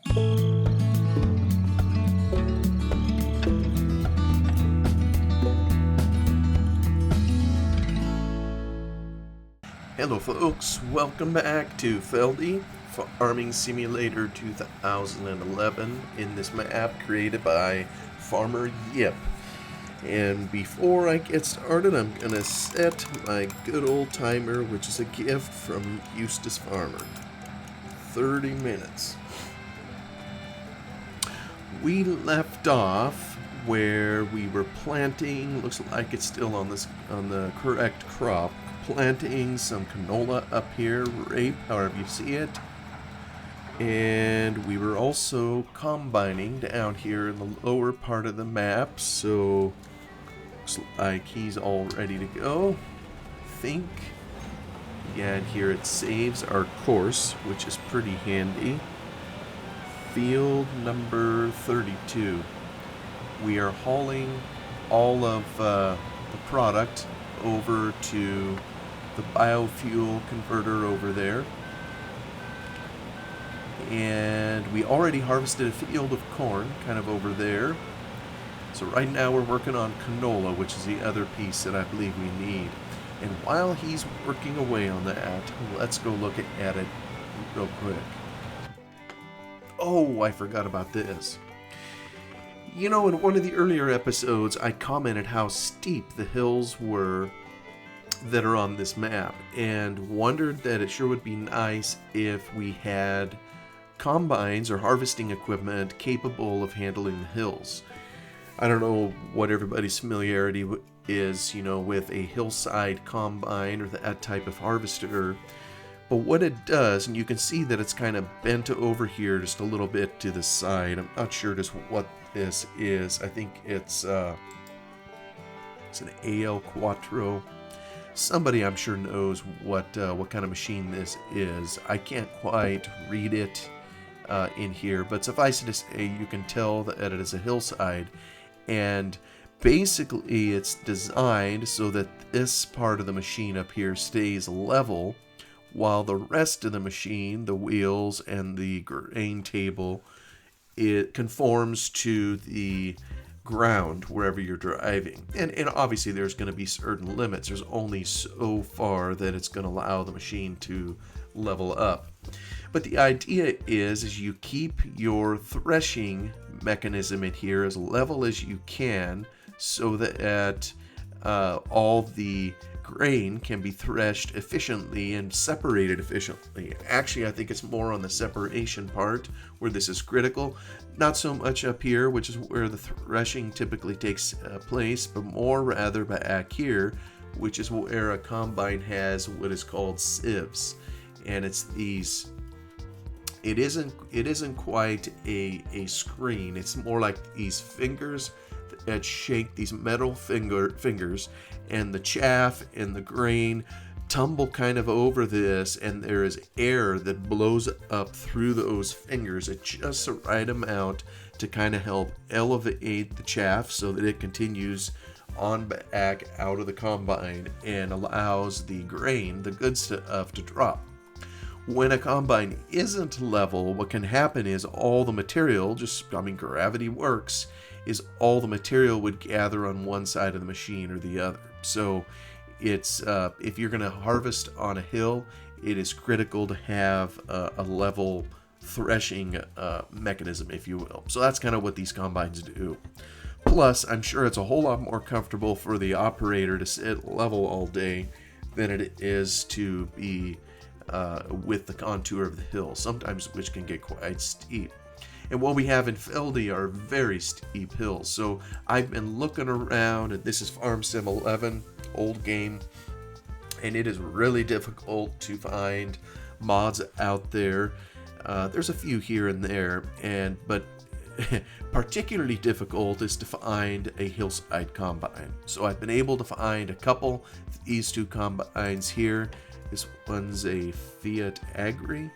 Hello folks, welcome back to Feldy Farming Simulator 2011 in this map created by Farmer Yip. And before I get started, I'm going to set my good old timer, which is a gift from Eustace Farmer. 30 minutes. We left off where we were planting, looks like it's still on the correct crop, planting some canola up here, rape, however you see it. And we were also combining down here in the lower part of the map, so looks like he's all ready to go. I think. Yeah, and here it saves our course, which is pretty handy. Field number 32. We are hauling all of the product over to the biofuel converter over there. And we already harvested a field of corn kind of over there. So right now we're working on canola, which is the other piece that I believe we need. And while he's working away on that, let's go look at it real quick. Oh, I forgot about this. You know, in one of the earlier episodes, I commented how steep the hills were that are on this map, and wondered that it sure would be nice if we had combines or harvesting equipment capable of handling the hills. I don't know what everybody's familiarity is, you know, with a hillside combine or that type of harvester, but what it does, and you can see that it's kind of bent over here just a little bit to the side. I'm not sure just what this is. I think it's an AL Quattro. Somebody I'm sure knows what kind of machine this is. I can't quite read it in here, but suffice it to say, you can tell that it is a hillside, and basically it's designed so that this part of the machine up here stays level, while the rest of the machine, the wheels and the grain table, it conforms to the ground wherever you're driving. And obviously there's going to be certain limits. There's only so far that it's going to allow the machine to level up. But the idea is you keep your threshing mechanism in here as level as you can, so that all the grain can be threshed efficiently and separated efficiently. Actually, I think it's more on the separation part where this is critical. Not so much up here, which is where the threshing typically takes place, but more rather back here, which is where a combine has what is called sieves. And it's these, it isn't quite a screen. It's more like these fingers that shake, these metal fingers, and the chaff and the grain tumble kind of over this, and there is air that blows up through those fingers at just the right amount to kind of help elevate the chaff so that it continues on back out of the combine and allows the grain, the good stuff, to drop. When a combine isn't level, what can happen is all the material, gravity works, is all the material would gather on one side of the machine or the other. So it's if you're going to harvest on a hill, it is critical to have a level threshing mechanism, if you will. So that's kind of what these combines do. Plus, I'm sure it's a whole lot more comfortable for the operator to sit level all day than it is to be with the contour of the hill, sometimes which can get quite steep. And what we have in Feldy are very steep hills. So I've been looking around, and this is Farm Sim 11, old game, and it is really difficult to find mods out there. There's a few here and there, but particularly difficult is to find a hillside combine. So I've been able to find a couple. These two combines here. This one's a Fiat Agri.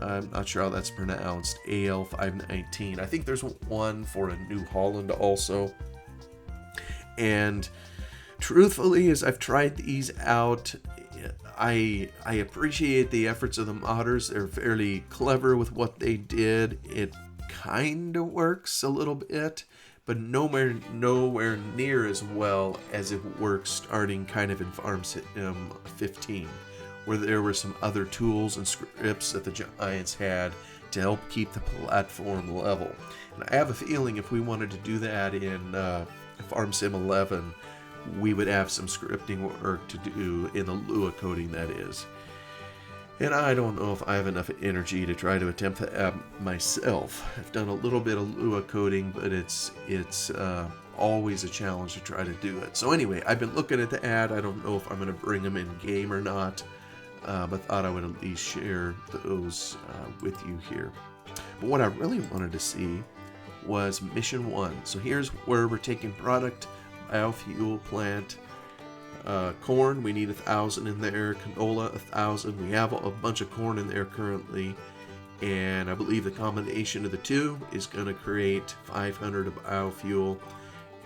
I'm not sure how that's pronounced. AL519. I think there's one for a New Holland also. And truthfully, as I've tried these out, I appreciate the efforts of the modders. They're fairly clever with what they did. It kind of works a little bit, but nowhere near as well as it works starting kind of in Farm Sim 15, where there were some other tools and scripts that the Giants had to help keep the platform level. And I have a feeling if we wanted to do that in Farm Sim 11, we would have some scripting work to do in the Lua coding, that is. And I don't know if I have enough energy to try to attempt that myself. I've done a little bit of Lua coding, but it's always a challenge to try to do it. So anyway, I've been looking at the ad. I don't know if I'm going to bring them in game or not, but thought I would at least share those with you here. But what I really wanted to see was Mission 1. So here's where we're taking product, biofuel plant, corn, we need 1,000 in there, canola 1,000. We have a bunch of corn in there currently, and I believe the combination of the two is going to create 500 of biofuel.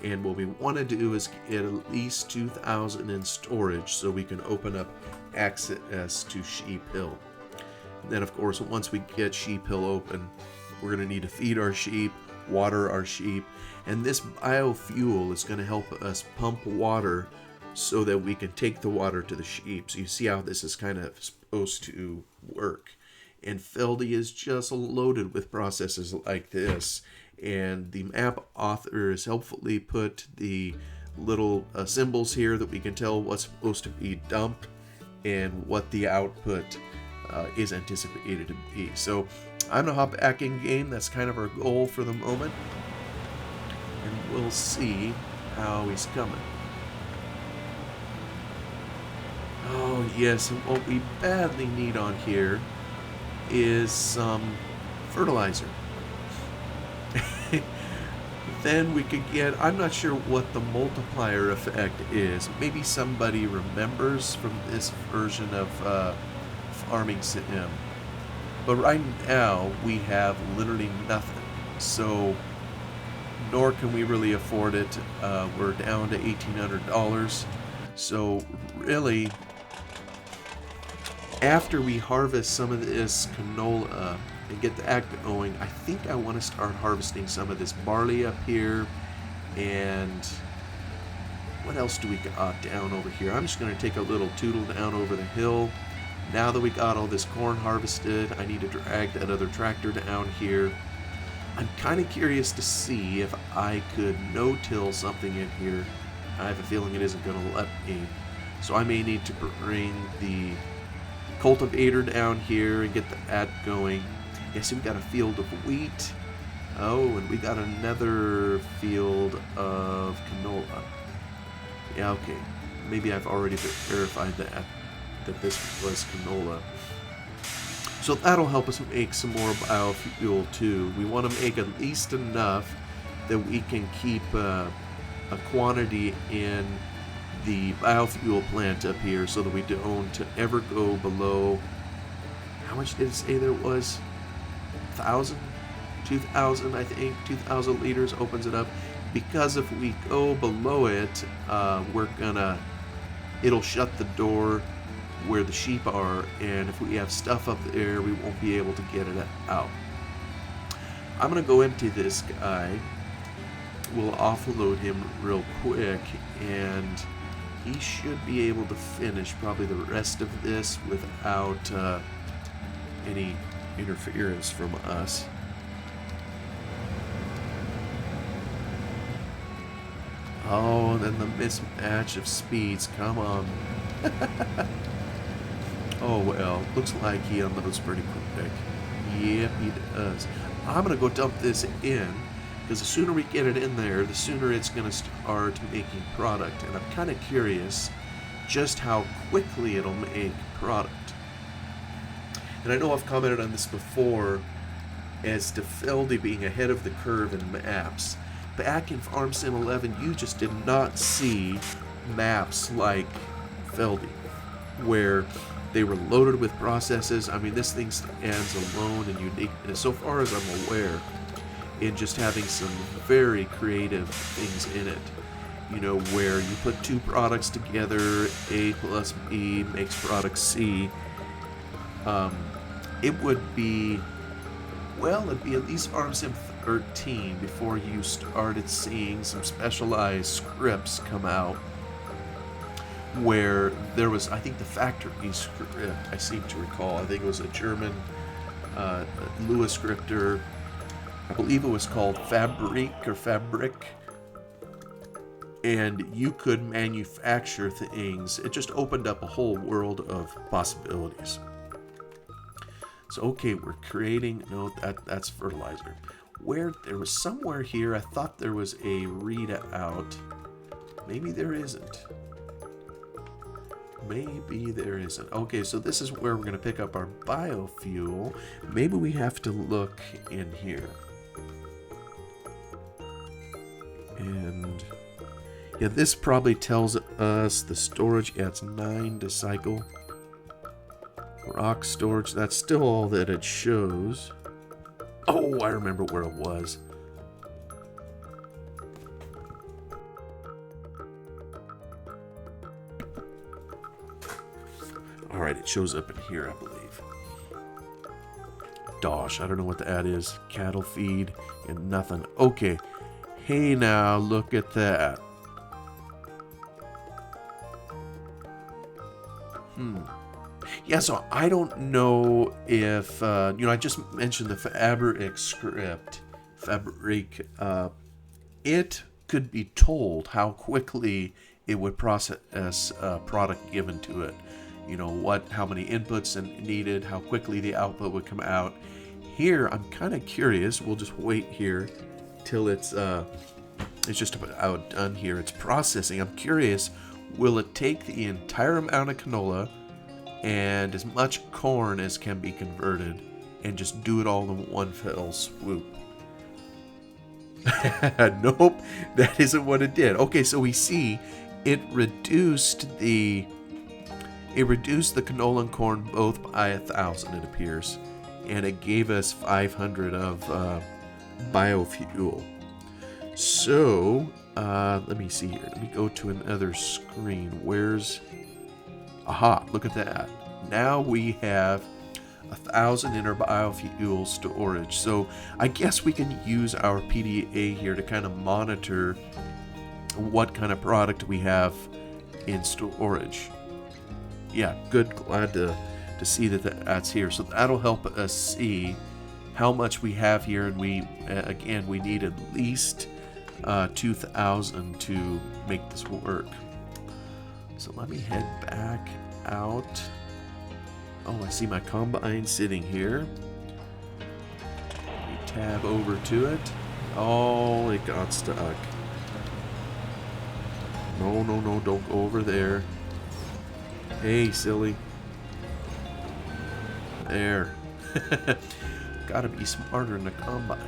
And what we want to do is get at least 2,000 in storage so we can open up access to Sheep Hill. And then of course, once we get Sheep Hill open, we're going to need to feed our sheep, water our sheep, and this biofuel is going to help us pump water so that we can take the water to the sheep. So you see how this is kind of supposed to work. And Feldy is just loaded with processes like this. And the map author has helpfully put the little symbols here that we can tell what's supposed to be dumped and what the output is anticipated to be. So I'm going to hop back in game. That's kind of our goal for the moment. And we'll see how he's coming. Oh yes, and what we badly need on here is some fertilizer. Then we could get, I'm not sure what the multiplier effect is. Maybe somebody remembers from this version of Farming Sim. But right now, we have literally nothing. So, nor can we really afford it. We're down to $1,800. So, really, after we harvest some of this canola and get that going, I think I want to start harvesting some of this barley up here. And what else do we got down over here? I'm just going to take a little tootle down over the hill. Now that we got all this corn harvested, I need to drag that other tractor down here. I'm kind of curious to see if I could no-till something in here. I have a feeling it isn't going to let me. So I may need to bring the cultivator down here and get that going. Yes, we got a field of wheat. Oh, and we got another field of canola. Yeah, okay. Maybe I've already verified that this was canola. So that'll help us make some more biofuel too. We want to make at least enough that we can keep a quantity in the biofuel plant up here so that we don't ever go below, how much did it say there was? 1,000? 2,000, I think. 2,000 liters opens it up. Because if we go below it, it'll shut the door where the sheep are, and if we have stuff up there, we won't be able to get it out. I'm gonna go empty this guy. We'll offload him real quick, and he should be able to finish probably the rest of this without any interference from us. Oh, and then the mismatch of speeds, come on. Oh well, looks like he unloads pretty quick. Yep, he does. I'm gonna go dump this in, because the sooner we get it in there, the sooner it's gonna start making product. And I'm kind of curious just how quickly it'll make product. And I know I've commented on this before as to Feldy being ahead of the curve in maps. Back in Farm Sim 11, you just did not see maps like Feldy, where they were loaded with processes. I mean, this thing stands alone and unique, and so far as I'm aware, in just having some very creative things in it. you know, where you put two products together, A plus B makes product C, it would be, well, it'd be at least ARMSIM 13 before you started seeing some specialized scripts come out where there was, I think, the factory script, I seem to recall. I think it was a German Lewis scripter. I believe it was called Fabric. And you could manufacture things. It just opened up a whole world of possibilities. So, okay, we're creating, no, that's fertilizer. Where, there was somewhere here, I thought there was a readout. Maybe there isn't. Maybe there isn't. Okay, so this is where we're going to pick up our biofuel. Maybe we have to look in here. And yeah, this probably tells us the storage. Yeah, it's 9 to cycle. Rock storage, that's still all that it shows. Oh, I remember where it was. Alright, it shows up in here, I believe. Dosh, I don't know what that is. Cattle feed and nothing. Okay. Hey now, look at that. Yeah, so I don't know if, you know, I just mentioned the Fabric script. It could be told how quickly it would process a product given to it. You know, how many inputs needed, how quickly the output would come out. Here, I'm kind of curious. We'll just wait here till it's just about done here. It's processing. I'm curious, will it take the entire amount of canola and as much corn as can be converted and just do it all in one fell swoop? Nope, that isn't what it did. Okay, so we see it reduced the canola and corn both by 1,000, it appears, and it gave us 500 of biofuel. So let me see here. Let me go to another screen. Where's... Aha, look at that. Now we have 1,000 in our biofuel storage. So I guess we can use our PDA here to kind of monitor what kind of product we have in storage. Yeah, good. Glad to see that's here. So that'll help us see how much we have here. And we need at least 2,000 to make this work. So let me head back out. Oh, I see my combine sitting here. Let me tab over to it. Oh, it got stuck. No, don't go over there. Hey, silly. There. Gotta be smarter in the combine.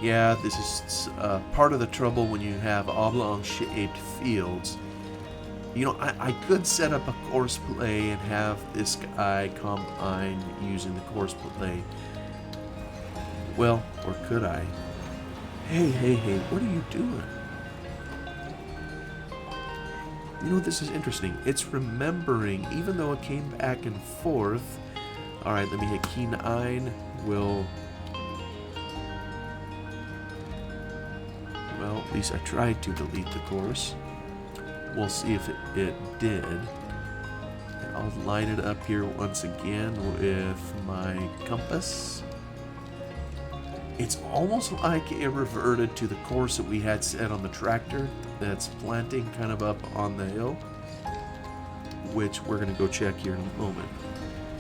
Yeah, this is part of the trouble when you have oblong-shaped fields. You know, I could set up a course play and have this guy combine using the course play. Well, or could I? Hey, what are you doing? You know, this is interesting. It's remembering, even though it came back and forth. All right, let me hit key 9. Well, at least I tried to delete the course. We'll see if it did. And I'll line it up here once again with my compass. It's almost like it reverted to the course that we had set on the tractor that's planting kind of up on the hill, which we're going to go check here in a moment.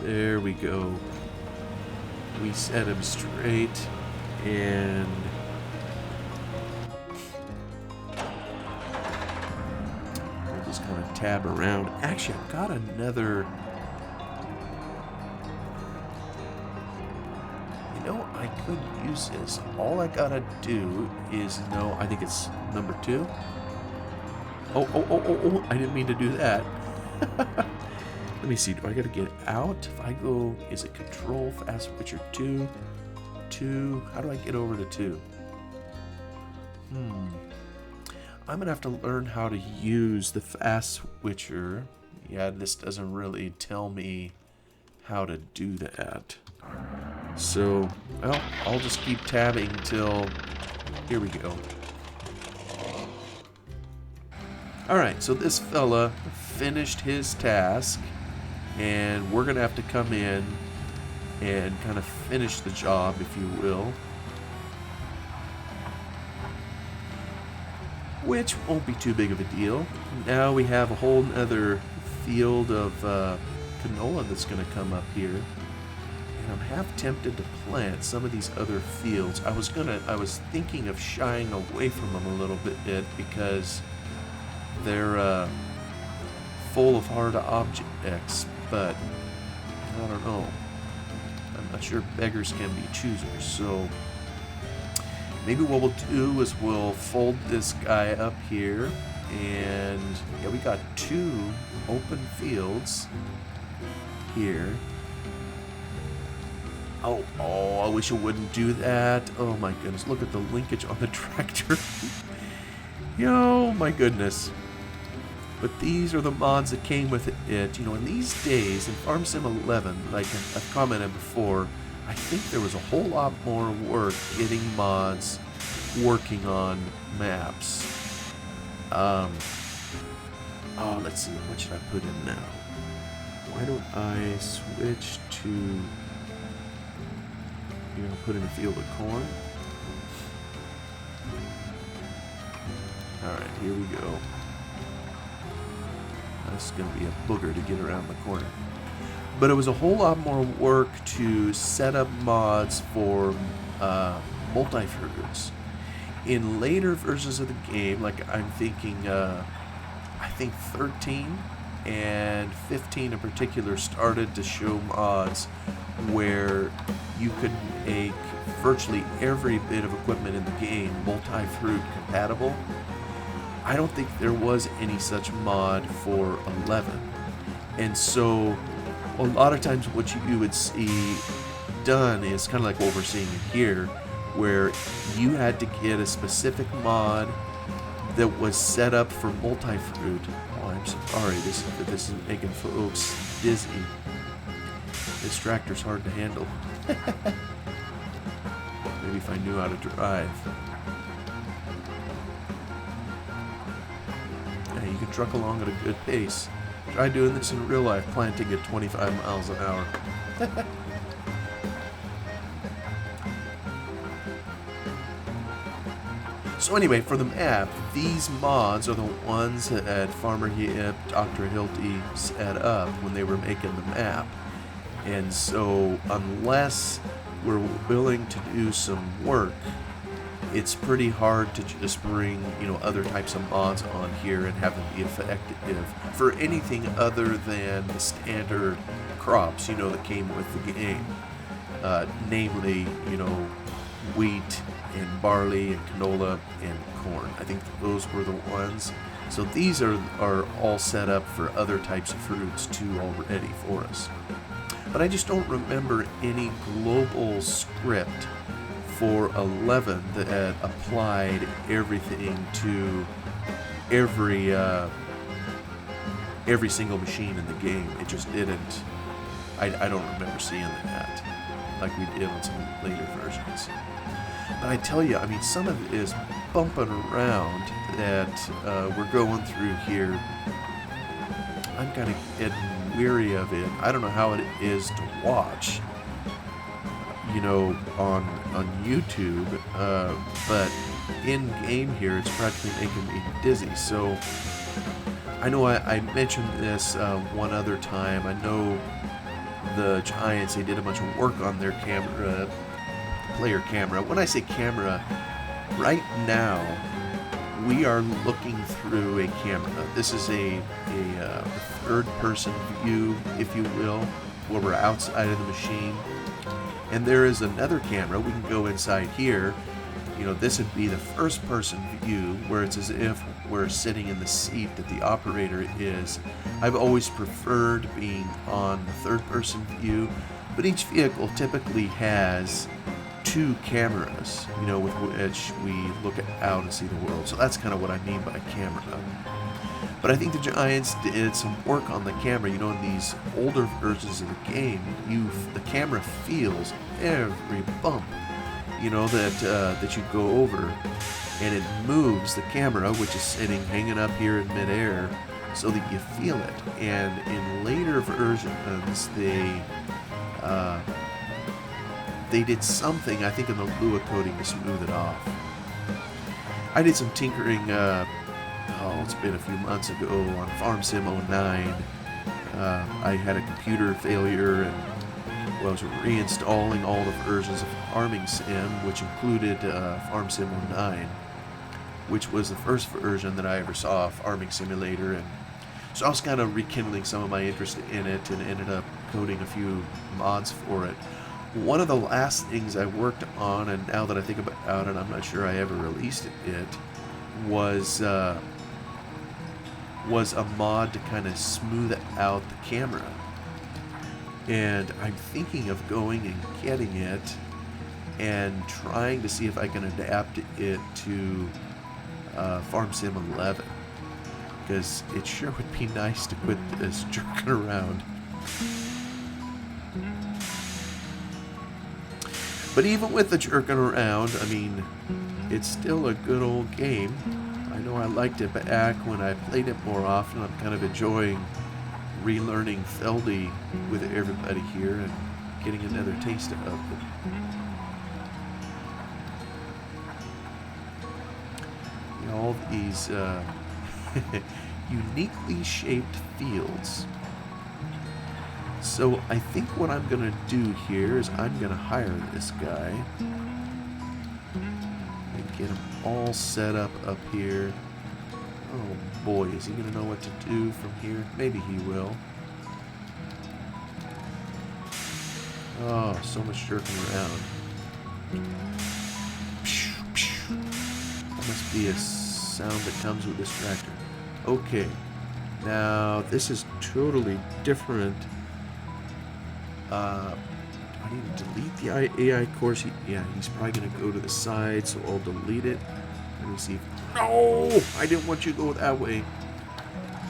There we go. We set him straight, and we'll just kind of tab around. Actually, I've got another... I could use this. All I gotta do is know, I think it's number 2. Oh, I didn't mean to do that. Let me see, do I gotta get out? If I go, is it control, fast switcher 2? How do I get over to 2? I'm going to have to learn how to use the fast switcher. Yeah, this doesn't really tell me how to do that. So, well, I'll just keep tabbing till... Here we go. Alright, so this fella finished his task, and we're going to have to come in and kind of finish the job, if you will. Which won't be too big of a deal. Now we have a whole other field of canola that's going to come up here. And I'm half tempted to plant some of these other fields. I was thinking of shying away from them a little bit because they're full of hard objects, but I don't know. I'm not sure beggars can be choosers, so maybe what we'll do is we'll fold this guy up here, and yeah, we got 2 open fields here. Oh, I wish I wouldn't do that. Oh my goodness, look at the linkage on the tractor. Yo, my goodness. But these are the mods that came with it. You know, in these days, in Farm Sim 11, like I've commented before, I think there was a whole lot more work getting mods working on maps. Let's see, what should I put in now? Why don't I switch to, put in a field of corn? Alright, here we go. That's going to be a booger to get around the corner. But it was a whole lot more work to set up mods for multi-fruits. In later versions of the game, like I'm thinking, I think 13 and 15 in particular started to show mods where you could make virtually every bit of equipment in the game multi-fruit compatible. I don't think there was any such mod for 11. And so a lot of times what you would see done is kind of like what we're seeing here, where you had to get a specific mod that was set up for multi-fruit. Oh, I'm sorry, this is making folks dizzy. This tractor's hard to handle. Maybe if I knew how to drive. Yeah, you can truck along at a good pace. Try doing this in real life, planting at 25 miles an hour. So anyway, for the map, these mods are the ones that Farmer Yip, Dr. Hilty set up when they were making the map. And so unless we're willing to do some work, it's pretty hard to just bring, other types of mods on here and have them be effective for anything other than the standard crops, that came with the game. Namely, wheat and barley and canola and corn. I think those were the ones. So these are all set up for other types of fruits too already for us. But I just don't remember any global script for 11 that applied everything to every single machine in the game. It just didn't. I don't remember seeing that like we did on some later versions. But I tell you, some of it is bumping around that we're going through here. I'm kind of getting weary of it. I don't know how it is to watch, on YouTube, but in game here, it's practically making me dizzy. So I know I mentioned this one other time. I know the Giants, they did a bunch of work on their player camera. When I say camera, right now we are looking through a camera. This is a third-person view, if you will, where we're outside of the machine. And there is another camera. We can go inside here. This would be the first-person view, where it's as if we're sitting in the seat that the operator is. I've always preferred being on the third-person view, but each vehicle typically has two cameras, you know, with which we look out and see the world. So that's kind of what I mean by camera. But I think the Giants did some work on the camera. You know, in these older versions of the game, the camera feels every bump, you know, that you go over, and it moves the camera, which is sitting hanging up here in midair, so that you feel it. And in later versions, they did something, I think, in the Lua coating to smooth it off. I did some tinkering, it's been a few months ago on Farm Sim 09. I had a computer failure and I was reinstalling all the versions of Farming Sim, which included Farm Sim 09, which was the first version that I ever saw of Farming Simulator. And so I was kind of rekindling some of my interest in it and ended up coding a few mods for it. One of the last things I worked on, and now that I think about it, I'm not sure I ever released it, was a mod to kind of smooth out the camera. And I'm thinking of going and getting it and trying to see if I can adapt it to Farm Sim 11, because it sure would be nice to quit this jerking around. But even with the jerking around, I mean, it's still a good old game. I know I liked it back when I played it more often. I'm kind of enjoying relearning Feldy with everybody here and getting another taste of it. You know, all these uniquely shaped fields. So I think what I'm going to do here is I'm going to hire this guy and get him all set up here. Oh boy, is he going to know what to do from here? Maybe he will. Oh, so much jerking around. That must be a sound that comes with this tractor. Okay, now this is totally different. I need to delete the AI course. He's probably going to go to the side, so I'll delete it. Let me see. No! I didn't want you to go that way.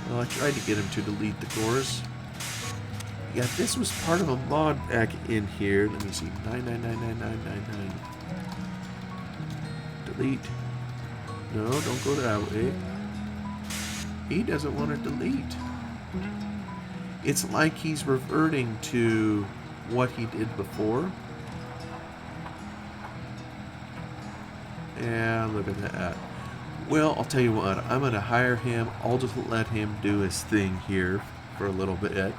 Well, I tried to get him to delete the course. Yeah, this was part of a mod back in here. Let me see. 999999. Delete. No, don't go that way. He doesn't want to delete. It's like he's reverting to what he did before. And look at that. Well, I'll tell you what. I'm going to hire him. I'll just let him do his thing here for a little bit.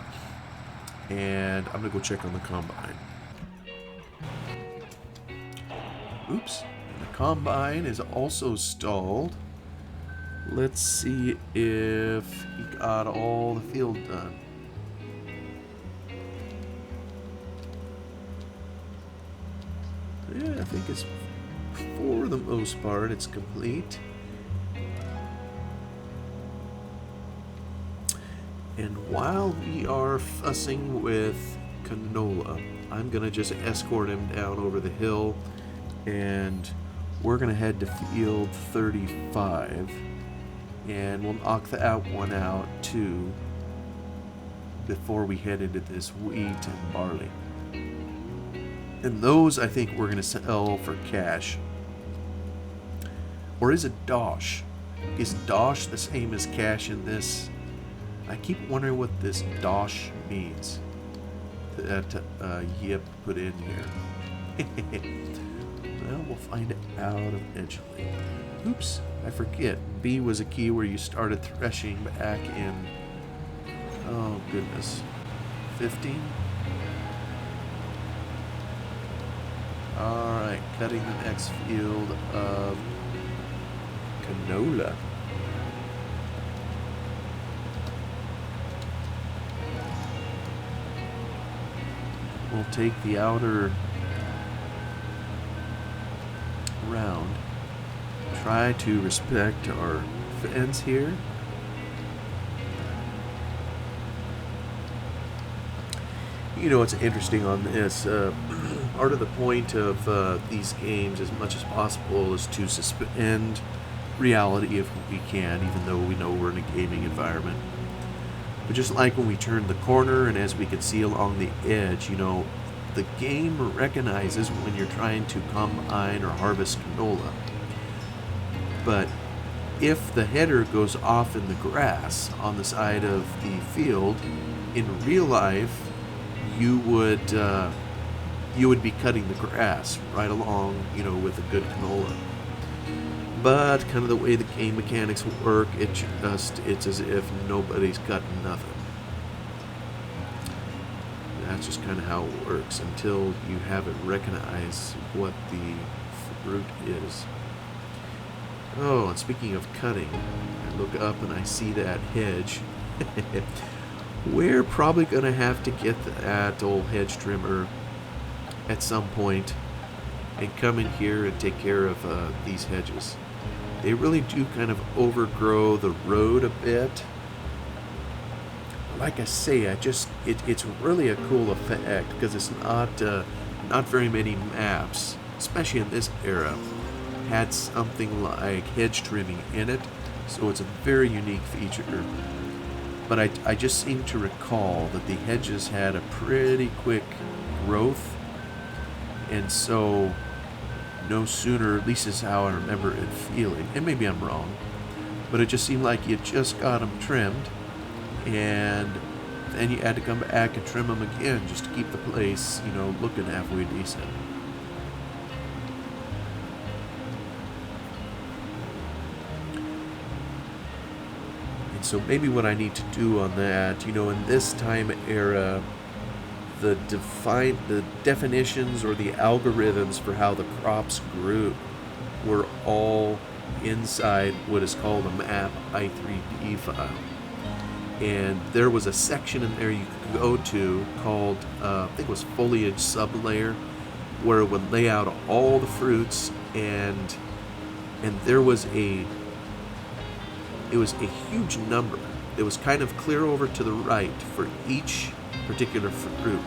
And I'm going to go check on the combine. Oops. The combine is also stalled. Let's see if he got all the field done. Yeah, I think it's, for the most part, it's complete. And while we are fussing with canola, I'm going to just escort him down over the hill, and we're going to head to field 35, and we'll knock that one out too before we head into this wheat and barley. And those, I think, we're going to sell for cash. Or is it Dosh? Is Dosh the same as cash in this? I keep wondering what this Dosh means that Yip put in here. Well, we'll find out eventually. Oops, I forget. B was a key where you started threshing back in, oh goodness, 15? Alright, cutting the next field of canola. We'll take the outer round. Try to respect our fence here. You know what's interesting on this? Part of the point of these games, as much as possible, is to suspend reality if we can, even though we know we're in a gaming environment. But just like when we turn the corner and as we can see along the edge, the game recognizes when you're trying to combine or harvest canola. But if the header goes off in the grass on the side of the field, in real life, you would be cutting the grass right along, with a good canola. But kind of the way the game mechanics work, it's as if nobody's cutting nothing. That's just kind of how it works until you have it recognize what the fruit is. Oh, and speaking of cutting, I look up and I see that hedge. We're probably going to have to get that old hedge trimmer at some point and come in here and take care of these hedges. They really do kind of overgrow the road a bit. Like I say, it's really a cool effect because it's not very many maps, especially in this era, had something like hedge trimming in it, so it's a very unique feature. But I just seem to recall that the hedges had a pretty quick growth, and so no sooner, at least is how I remember it feeling, and maybe I'm wrong, but it just seemed like you just got them trimmed, and then you had to come back and trim them again just to keep the place, looking halfway decent. And so maybe what I need to do on that, in this time era, the definitions or the algorithms for how the crops grew were all inside what is called a map i3d file. And there was a section in there you could go to called, I think it was foliage sublayer, where it would lay out all the fruits, and there was it was a huge number. It was kind of clear over to the right for each particular fruit.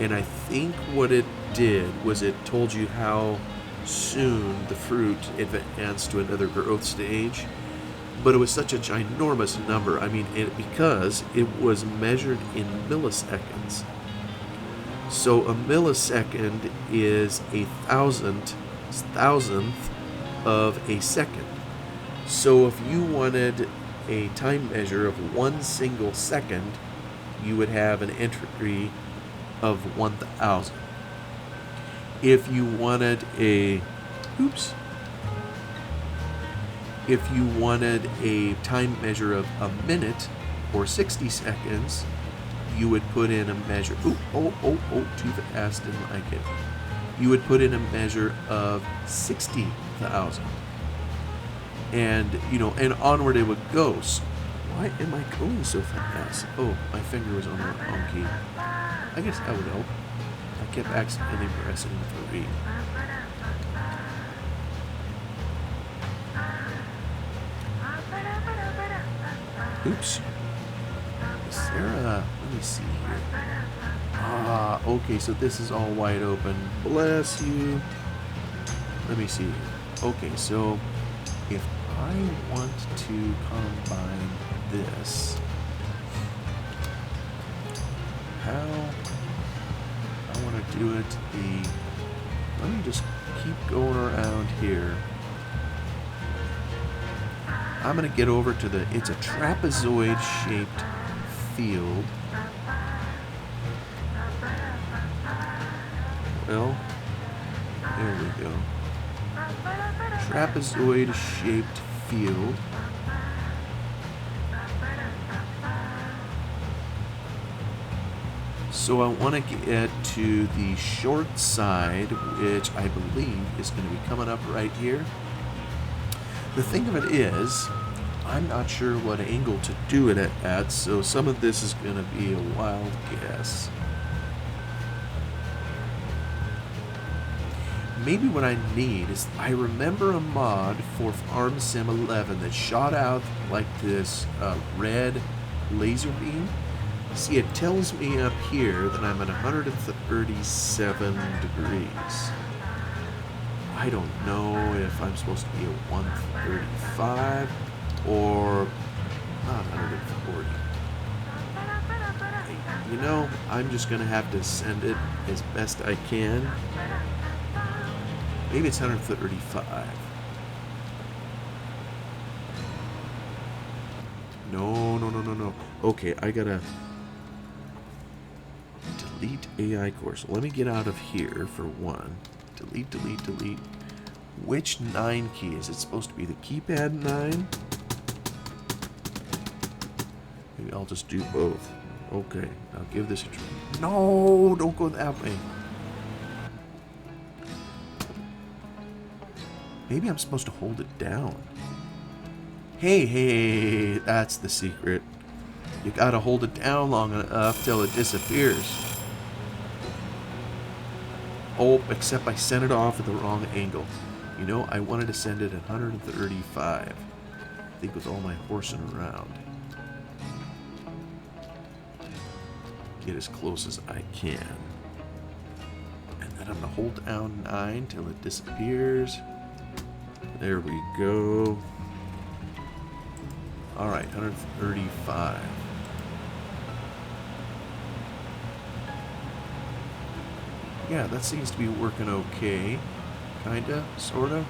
And I think what it did was it told you how soon the fruit advanced to another growth stage. But it was such a ginormous number. I mean, because it was measured in milliseconds. So a millisecond is a thousandth of a second. So if you wanted a time measure of 1 single second, you would have an entry of 1,000. If you wanted a time measure of a minute or 60 seconds, you would put in a measure. Too fast, didn't like it. You would put in a measure of 60,000. And, and onward it would go. So why am I going so fast? Oh, my finger was on the wrong key. I guess that would help. I kept accidentally pressing 3. Oops. Is there let me see here. Okay, so this is all wide open. Bless you. Let me see. Okay, so if I want to combine this, how I want to do it, let me just keep going around here. I'm going to get over to it's a trapezoid shaped field. Well, there we go. Trapezoid shaped field. So I want to get to the short side, which I believe is going to be coming up right here. The thing of it is, I'm not sure what angle to do it at, so some of this is going to be a wild guess. Maybe what I need is, I remember a mod for Farm Sim 11 that shot out like this red laser beam. See, it tells me up here that I'm at 137 degrees. I don't know if I'm supposed to be at 135 or not 140. You know, I'm just going to have to send it as best I can. Maybe it's 135. No. Okay, I gotta delete AI course. Let me get out of here for one. Delete. Which 9 key? Is it supposed to be the keypad 9? Maybe I'll just do both. Okay, I'll give this a try. No, don't go that way. Maybe I'm supposed to hold it down. Hey, that's the secret. You gotta hold it down long enough till it disappears. Oh, except I sent it off at the wrong angle. You know, I wanted to send it at 135. I think with all my horsing around. Get as close as I can. And then I'm gonna hold down 9 till it disappears. There we go. Alright, 135. Yeah, that seems to be working okay. Kinda, sorta.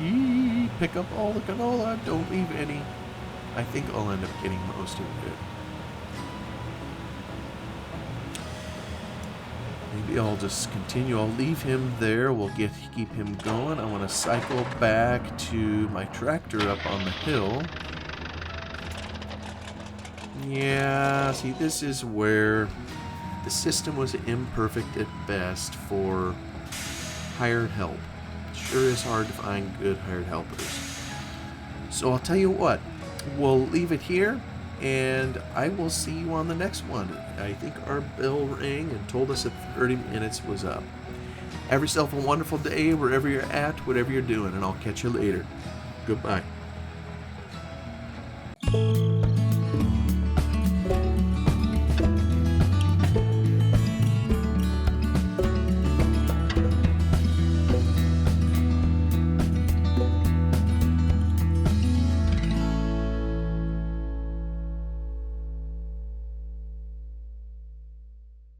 Yee, pick up all the canola, don't leave any. I think I'll end up getting most of it. Maybe I'll just continue. I'll leave him there. We'll keep him going. I want to cycle back to my tractor up on the hill. Yeah, see, this is where the system was imperfect at best for hired help. It sure is hard to find good hired helpers. So I'll tell you what, we'll leave it here, and I will see you on the next one. I think our bell rang and told us that 30 minutes was up. Have yourself a wonderful day wherever you're at, whatever you're doing, and I'll catch you later. Goodbye.